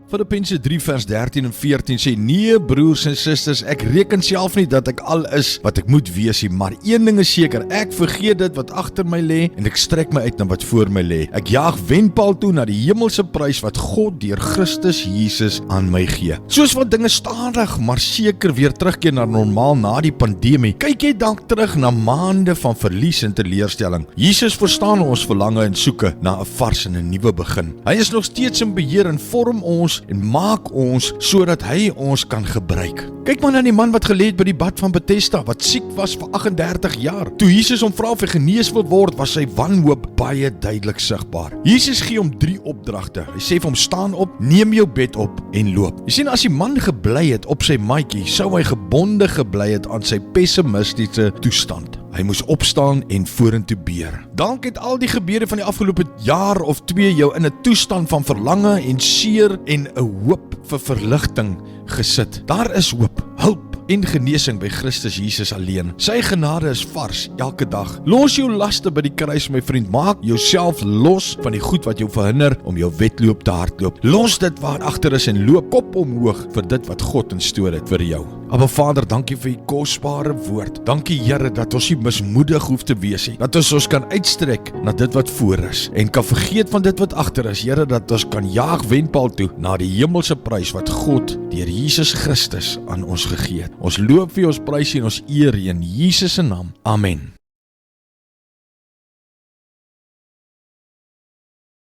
Filippense 3 vers 13 en 14 sê, nee broers en susters, ek reken self nie dat ek al is wat ek moet wees nie, maar een ding is seker, ek vergeet dit wat agter my lê en ek strek my uit na wat voor my lê. Ek jaag wenpaal toe na die hemelse prys wat God deur Christus Jesus aan my gee. Soos wat dinge stadig maar seker weer terugkeer na normaal na die pandemie, kyk jy dalk terug na maande van verlies en teleurstelling. Jesus verstaan ons verlange en soeke na 'n vars en 'n nuwe begin. Hy is nog steeds in beheer en vorm ons en maak ons sodat hy ons kan gebruik. Kyk maar na die man wat gelê het by die bad van Bethesda, wat siek was vir 38 jaar. Toe Jesus hom vra of hy genees wil word, was sy wanhoop baie duidelik sigbaar. Jesus gee hom 3 opdragte. Hy sê vir hom, staan op, neem jou bed op en loop. Jy sien, as die man gebly het op sy maatjie, sou hy gebonde gebly het aan sy pessimistiese toestand. Hy moes opstaan en vorentoe beer. Dank het al die gebede van die afgelope jaar of 2 jou in 'n toestand van verlange en seer en 'n hoop vir verligting gesit. Daar is hoop, hulp en genesing by Christus Jesus alleen. Sy genade is vars elke dag. Los jou laste by die kruis, my vriend. Maak jouself los van die goed wat jou verhinder om jou wedloop te hardloop. Los dit wat agter is en loop kop omhoog vir dit wat God in store het vir jou. Aba Vader, dankie vir u kosbare woord. Dankie Here dat ons nie mismoedig hoef te wees nie. Dat ons kan uitstrek na dit wat voor is en kan vergeet van dit wat agter is. Here, dat ons kan jaag wenpaal toe na die hemelse prys wat God deur Jesus Christus aan ons gegee het. Ons loop vir ons prys en ons eer in Jesus se naam. Amen.